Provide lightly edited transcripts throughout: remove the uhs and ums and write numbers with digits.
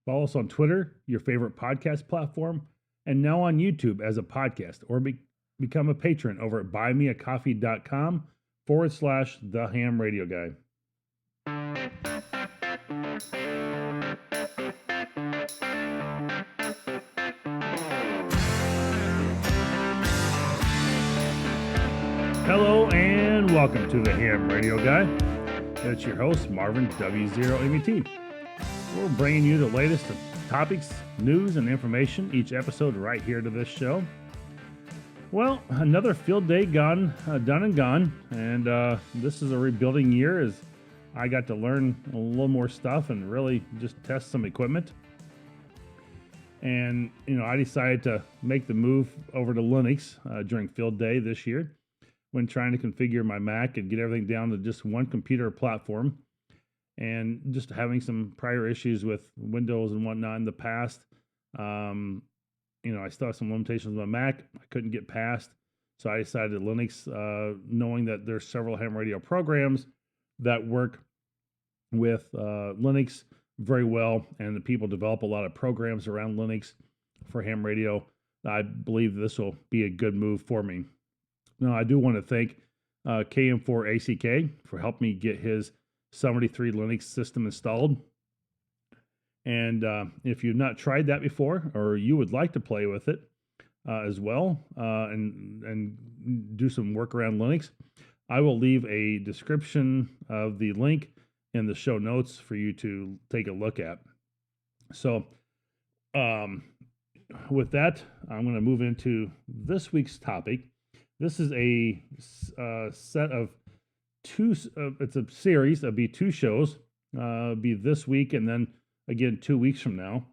Follow us on Twitter, your favorite podcast platform, and now on YouTube as a podcast, or become a patron over at buymeacoffee.com/The Ham Radio Guy. Hello and welcome to the Ham Radio Guy. It's your host, Marvin W0MET. We're bringing you the latest topics, news, and information each episode right here to this show. Well, another field day done and gone, and this is a rebuilding year as I got to learn a little more stuff and really just test some equipment. And, I decided to make the move over to Linux during field day this year when trying to configure my Mac and get everything down to just one computer platform. And just having some prior issues with Windows and whatnot in the past. I still have some limitations with my Mac I couldn't get past. So I decided Linux, knowing that there's several ham radio programs that work with Linux very well, and the people develop a lot of programs around Linux for ham radio. I believe this will be a good move for me. Now, I do want to thank KM4ACK for helping me get his 73 Linux system installed. And if you've not tried that before, or you would like to play with it as well, and do some work around Linux, I will leave a description of the link in the show notes for you to take a look at. So with that, I'm going to move into this week's topic. This is a set of it's a series. It'll be two shows, be this week and then again 2 weeks from now,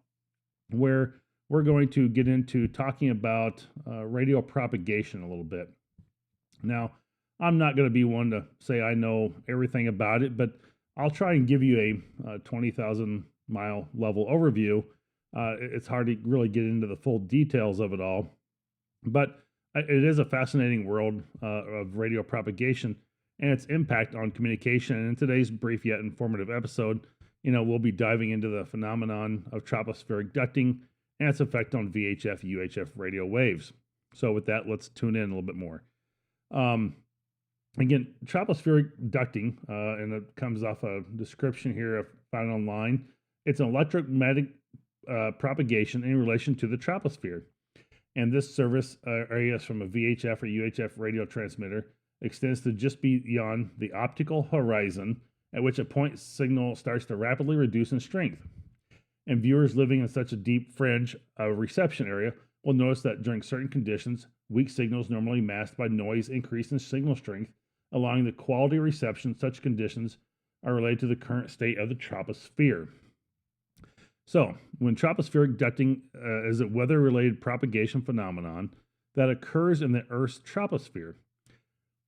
where we're going to get into talking about radio propagation a little bit. Now, I'm not going to be one to say I know everything about it, but I'll try and give you a 20,000 mile level overview. It's hard to really get into the full details of it all, but it is a fascinating world of radio propagation and its impact on communication. And in today's brief yet informative episode, we'll be diving into the phenomenon of tropospheric ducting and its effect on VHF, UHF radio waves. So with that, let's tune in a little bit more. Again, tropospheric ducting, and it comes off a description here I found online. It's an electromagnetic propagation in relation to the troposphere. And this service area from a VHF or UHF radio transmitter extends to just beyond the optical horizon, at which a point signal starts to rapidly reduce in strength. And viewers living in such a deep fringe of reception area will notice that during certain conditions, weak signals normally masked by noise increase in signal strength, allowing the quality of reception. Such conditions are related to the current state of the troposphere. So, when tropospheric ducting is a weather-related propagation phenomenon that occurs in the Earth's troposphere.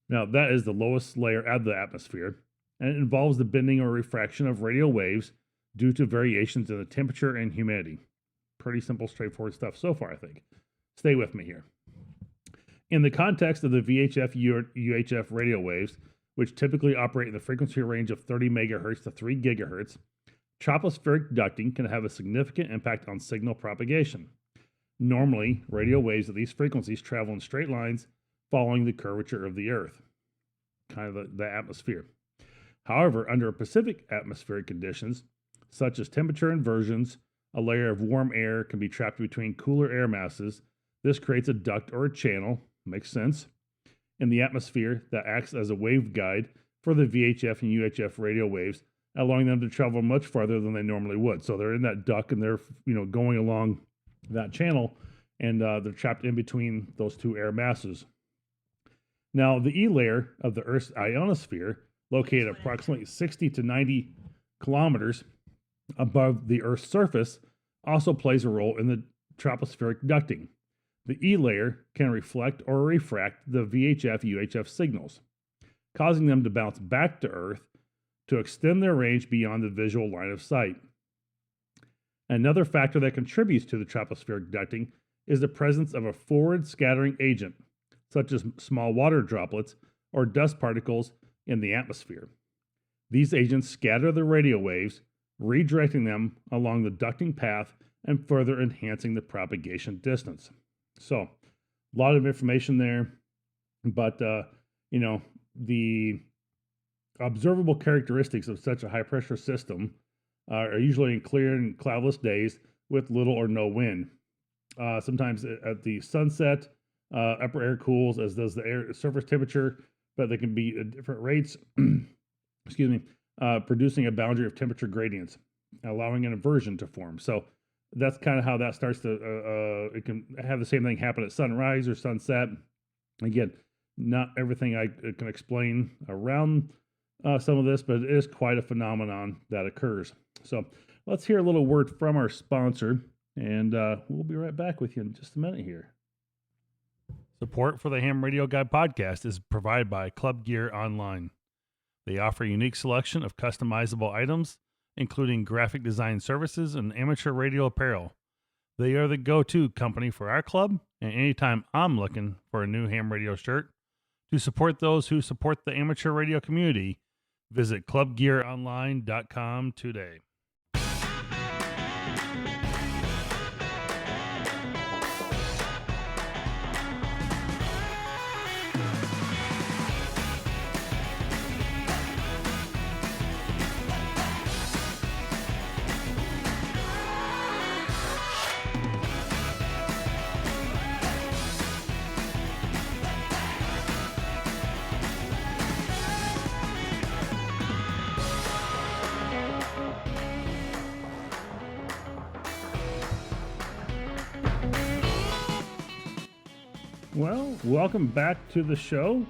Now, that is the lowest layer of the atmosphere, and it involves the bending or refraction of radio waves due to variations in the temperature and humidity. Pretty simple, straightforward stuff so far, I think. Stay with me here. In the context of the VHF, UHF radio waves, which typically operate in the frequency range of 30 megahertz to 3 gigahertz, tropospheric ducting can have a significant impact on signal propagation. Normally, radio waves at these frequencies travel in straight lines following the curvature of the Earth, kind of the atmosphere. However, under Pacific atmospheric conditions, such as temperature inversions, a layer of warm air can be trapped between cooler air masses. This creates a duct or a channel, makes sense, in the atmosphere that acts as a waveguide for the VHF and UHF radio waves, allowing them to travel much farther than they normally would. So they're in that duct and they're going along that channel, and they're trapped in between those two air masses. Now, the E layer of the Earth's ionosphere, located approximately 60 to 90 kilometers above the Earth's surface, also plays a role in the tropospheric ducting. The E layer can reflect or refract the VHF-UHF signals, causing them to bounce back to Earth to extend their range beyond the visual line of sight. Another factor that contributes to the tropospheric ducting is the presence of a forward scattering agent, such as small water droplets or dust particles in the atmosphere. These agents scatter the radio waves, redirecting them along the ducting path and further enhancing the propagation distance. So, a lot of information there, but the observable characteristics of such a high pressure system are usually in clear and cloudless days with little or no wind. Sometimes at the sunset, upper air cools, as does the air surface temperature, but they can be at different rates, producing a boundary of temperature gradients, allowing an inversion to form. So that's kind of how that starts to, it can have the same thing happen at sunrise or sunset. Again, not everything I can explain around some of this, but it is quite a phenomenon that occurs. So let's hear a little word from our sponsor, and we'll be right back with you in just a minute here. Support for the Ham Radio Guy podcast is provided by Club Gear Online. They offer a unique selection of customizable items, including graphic design services and amateur radio apparel. They are the go-to company for our club, and anytime I'm looking for a new ham radio shirt, to support those who support the amateur radio community, visit clubgearonline.com today. Well, welcome back to the show.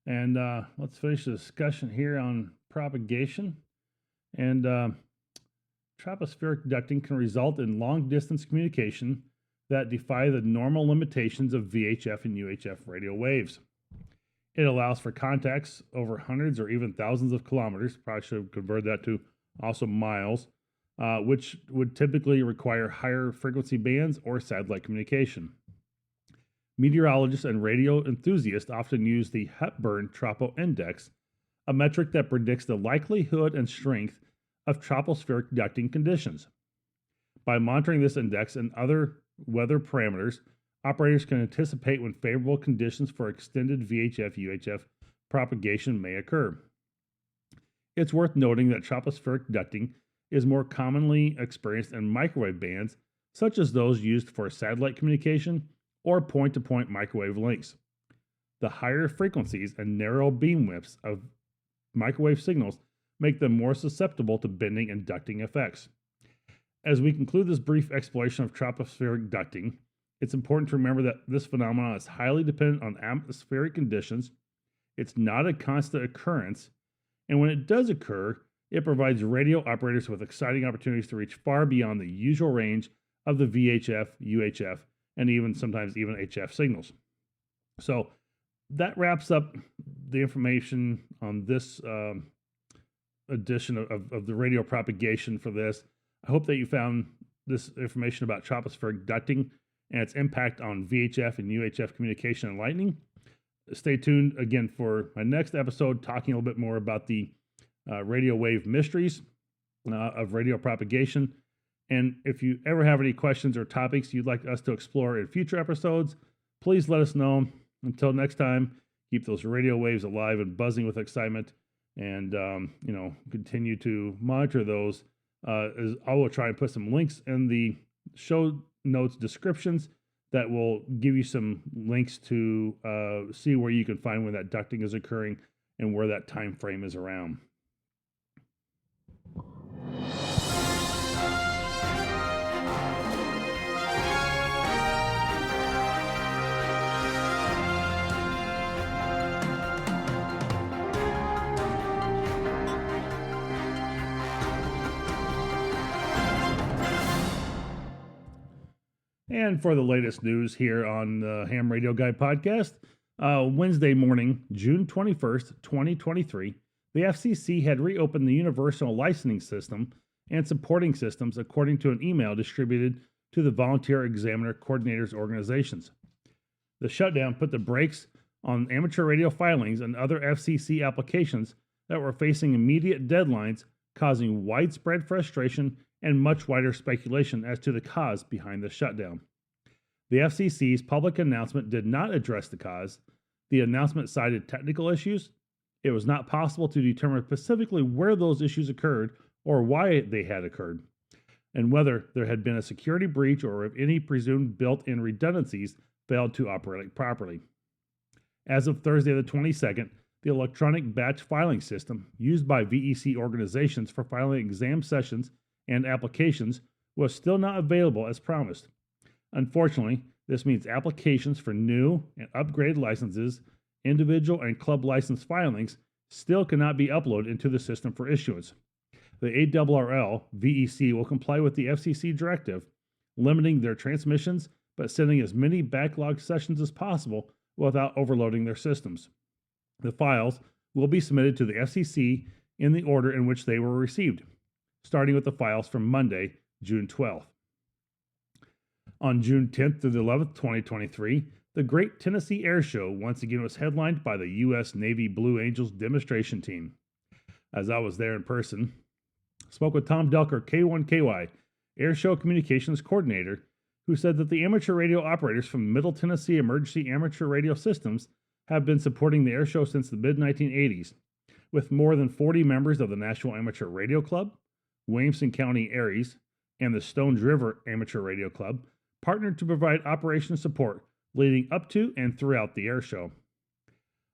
And let's finish the discussion here on propagation. And tropospheric ducting can result in long-distance communication that defy the normal limitations of VHF and UHF radio waves. It allows for contacts over hundreds or even thousands of kilometers, probably should convert that to also miles, which would typically require higher frequency bands or satellite communication. Meteorologists and radio enthusiasts often use the Hepburn Tropo Index, a metric that predicts the likelihood and strength of tropospheric ducting conditions. By monitoring this index and other weather parameters, operators can anticipate when favorable conditions for extended VHF-UHF propagation may occur. It's worth noting that tropospheric ducting is more commonly experienced in microwave bands, such as those used for satellite communication or point-to-point microwave links. The higher frequencies and narrow beam widths of microwave signals make them more susceptible to bending and ducting effects. As we conclude this brief exploration of tropospheric ducting, it's important to remember that this phenomenon is highly dependent on atmospheric conditions. It's not a constant occurrence, and when it does occur, it provides radio operators with exciting opportunities to reach far beyond the usual range of the VHF, UHF, and sometimes even HF signals. So that wraps up the information on this edition of the radio propagation for this. I hope that you found this information about tropospheric ducting and its impact on VHF and UHF communication and lightning. Stay tuned again for my next episode, talking a little bit more about the radio wave mysteries of radio propagation. And if you ever have any questions or topics you'd like us to explore in future episodes, please let us know. Until next time, keep those radio waves alive and buzzing with excitement, and continue to monitor those. As I will try and put some links in the show notes descriptions that will give you some links to see where you can find when that ducting is occurring and where that time frame is around. And for the latest news here on the Ham Radio Guy podcast, Wednesday morning, June 21st, 2023, the FCC had reopened the universal licensing system and supporting systems according to an email distributed to the volunteer examiner coordinators organizations. The shutdown put the brakes on amateur radio filings and other FCC applications that were facing immediate deadlines causing widespread frustration and much wider speculation as to the cause behind the shutdown. The FCC's public announcement did not address the cause. The announcement cited technical issues. It was not possible to determine specifically where those issues occurred or why they had occurred, and whether there had been a security breach or if any presumed built-in redundancies failed to operate properly. As of Thursday the 22nd, the electronic batch filing system used by VEC organizations for filing exam sessions and applications was still not available as promised. Unfortunately, this means applications for new and upgraded licenses, individual and club license filings still cannot be uploaded into the system for issuance. The ARRL VEC will comply with the FCC directive, limiting their transmissions but sending as many backlogged sessions as possible without overloading their systems. The files will be submitted to the FCC in the order in which they were received, starting with the files from Monday, June 12th. On June 10th through the 11th, 2023, the Great Tennessee Air Show once again was headlined by the U.S. Navy Blue Angels demonstration team. As I was there in person, spoke with Tom Delker, K1KY, Air Show Communications Coordinator, who said that the amateur radio operators from Middle Tennessee Emergency Amateur Radio Systems have been supporting the air show since the mid-1980s, with more than 40 members of the National Amateur Radio Club, Williamson County Aries, and the Stones River Amateur Radio Club partnered to provide operation support leading up to and throughout the air show.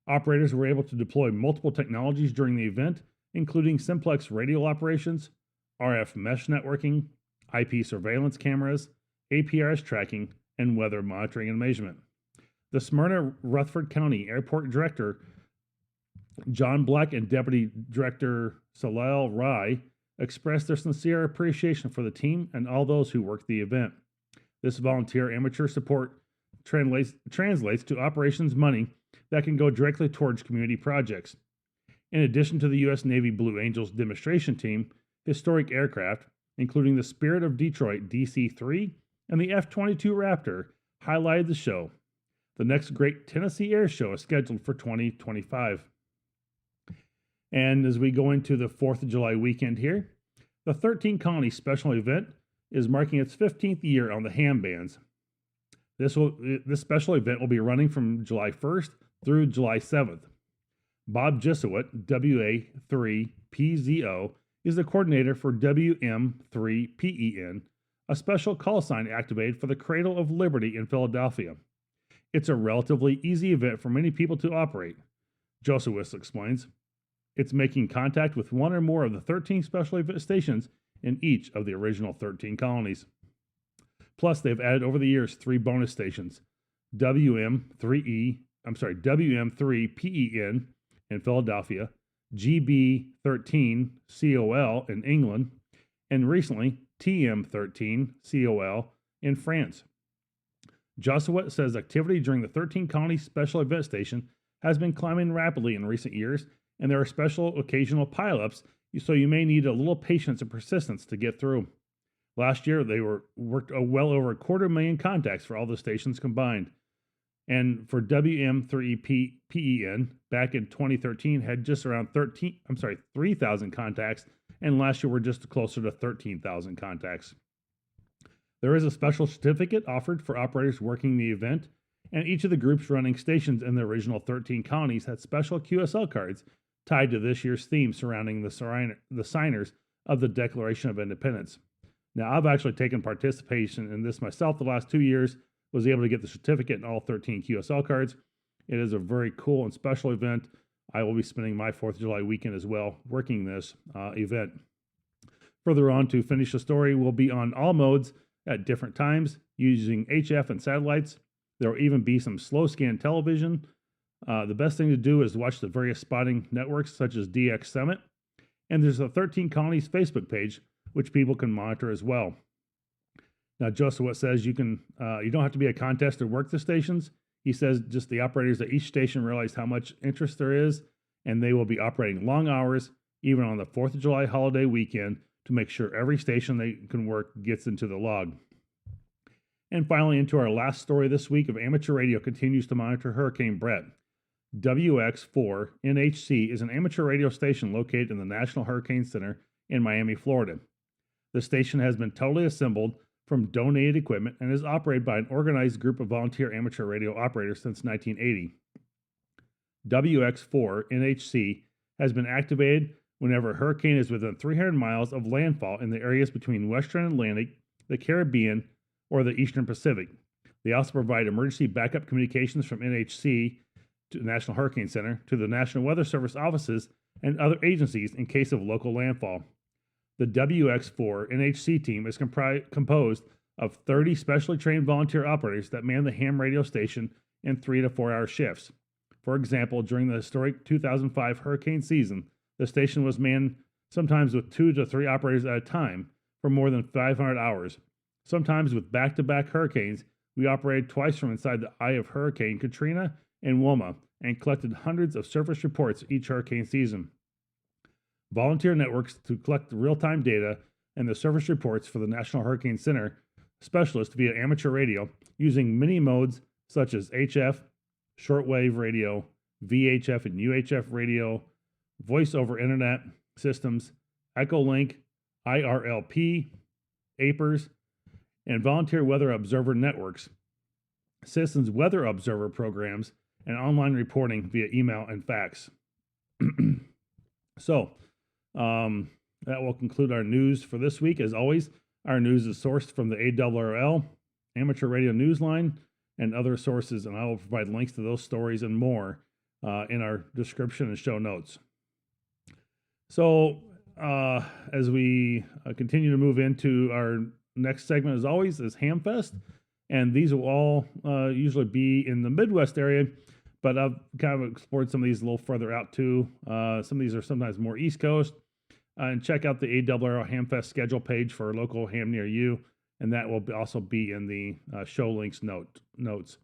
Operators were able to deploy multiple technologies during the event, including simplex radio operations, RF mesh networking, IP surveillance cameras, APRS tracking, and weather monitoring and measurement. The Smyrna Rutherford County Airport Director John Black and Deputy Director Salal Rai expressed their sincere appreciation for the team and all those who worked the event. This volunteer amateur support translates to operations money that can go directly towards community projects. In addition to the U.S. Navy Blue Angels demonstration team, historic aircraft, including the Spirit of Detroit DC-3 and the F-22 Raptor, highlighted the show. The next Great Tennessee Air Show is scheduled for 2025. And as we go into the 4th of July weekend here, the 13 Colony Special Event is marking its 15th year on the ham bands. This special event will be running from July 1st through July 7th. Bob Jessuit, WA3PZO, is the coordinator for WM3PEN, a special call sign activated for the Cradle of Liberty in Philadelphia. It's a relatively easy event for many people to operate. Josewis explains. It's making contact with one or more of the 13 special event stations in each of the original 13 colonies. Plus, they've added over the years 3 bonus stations, WM3PEN in Philadelphia, GB13COL in England, and recently TM13COL in France. Josuet says activity during the 13 Colony Special Event Station has been climbing rapidly in recent years, and there are special occasional pileups, so you may need a little patience and persistence to get through. Last year, they worked well over 250,000 contacts for all the stations combined. And for WM3PEN, back in 2013, had just around 3,000 contacts, and last year were just closer to 13,000 contacts. There is a special certificate offered for operators working the event, and each of the groups running stations in the original 13 colonies had special QSL cards tied to this year's theme surrounding the signers of the Declaration of Independence. Now, I've actually taken participation in this myself the last 2 years, was able to get the certificate and all 13 QSL cards. It is a very cool and special event. I will be spending my 4th of July weekend as well working this event. Further on, to finish the story, we'll be on all modes at different times using HF and satellites. There will even be some slow scan television. The best thing to do is watch the various spotting networks such as DX Summit. And there's a 13 Colonies Facebook page, which people can monitor as well. Now, Joseph says you don't have to be a contest to work the stations. He says just the operators at each station realize how much interest there is, and they will be operating long hours, even on the 4th of July holiday weekend, to make sure every station they can work gets into the log. And finally, into our last story this week of amateur radio continues to monitor Hurricane Brett. WX4 NHC is an amateur radio station located in the National Hurricane Center in Miami, Florida. The station has been totally assembled from donated equipment and is operated by an organized group of volunteer amateur radio operators since 1980. WX4 NHC has been activated whenever a hurricane is within 300 miles of landfall in the areas between Western Atlantic, the Caribbean, or the Eastern Pacific. They also provide emergency backup communications from NHC to the National Hurricane Center to the National Weather Service offices and other agencies in case of local landfall. The WX4 NHC team is composed of 30 specially trained volunteer operators that man the ham radio station in 3 to 4 hour shifts. For example, during the historic 2005 hurricane season, the station was manned sometimes with 2 to 3 operators at a time for more than 500 hours. Sometimes with back-to-back hurricanes, we operated twice from inside the eye of Hurricane Katrina and Wilma and collected hundreds of surface reports each hurricane season. Volunteer networks to collect the real-time data and the surface reports for the National Hurricane Center specialists via amateur radio using many modes such as HF, shortwave radio, VHF and UHF radio, voice over internet systems, Echolink, IRLP, APERS, and volunteer weather observer networks, citizens weather observer programs, and online reporting via email and fax. So, that will conclude our news for this week. As always, our news is sourced from the ARRL, Amateur Radio Newsline, and other sources, and I will provide links to those stories and more in our description and show notes. So, as we continue to move into our next segment, as always, is Hamfest, and these will all usually be in the Midwest area, but I've kind of explored some of these a little further out too. Some of these are sometimes more East Coast, and check out the ARRL Hamfest schedule page for a local ham near you, and that will also be in the show links notes.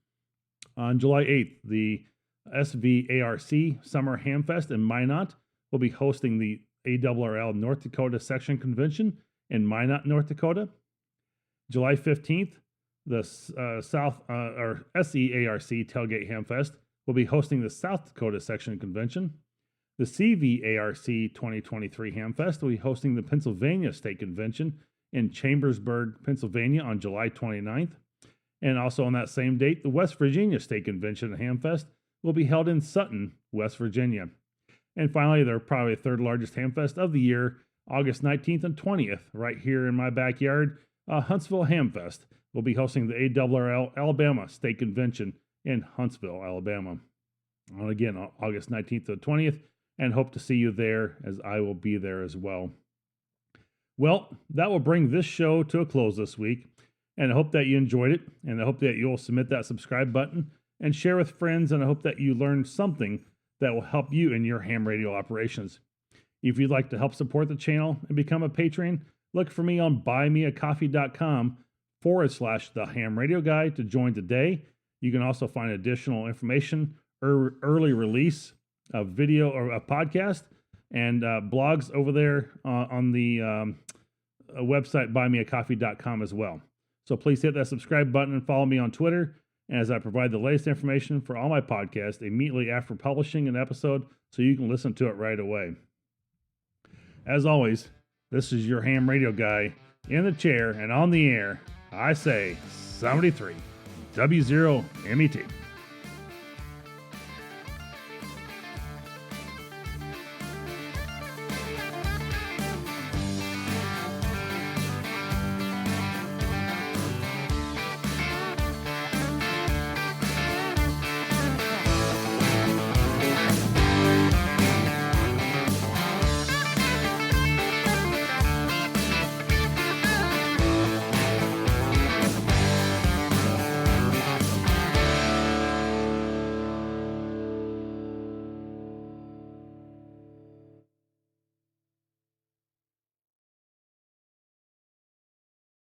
On July 8th, the SVARC Summer Hamfest in Minot will be hosting the ARRL North Dakota Section Convention in Minot, North Dakota. July 15th, the SEARC Tailgate Hamfest will be hosting the South Dakota Section Convention. The CVARC 2023 Hamfest will be hosting the Pennsylvania State Convention in Chambersburg, Pennsylvania on July 29th. And also on that same date, the West Virginia State Convention and Hamfest will be held in Sutton, West Virginia. And finally, the probably third largest Hamfest of the year, August 19th and 20th, right here in my backyard, Huntsville Hamfest will be hosting the ARRL Alabama State Convention in Huntsville, Alabama. And again, August 19th to 20th, and hope to see you there, as I will be there as well. Well, that will bring this show to a close this week, and I hope that you enjoyed it, and I hope that you'll submit that subscribe button and share with friends, and I hope that you learned something that will help you in your ham radio operations. If you'd like to help support the channel and become a patron, look for me on buymeacoffee.com/the ham radio guy to join today. You can also find additional information, early release of video or a podcast, and blogs over there on the website buymeacoffee.com as well. So please hit that subscribe button and follow me on Twitter, as I provide the latest information for all my podcasts immediately after publishing an episode, so you can listen to it right away. As always, this is your ham radio guy in the chair and on the air. I say 73 W0 MET.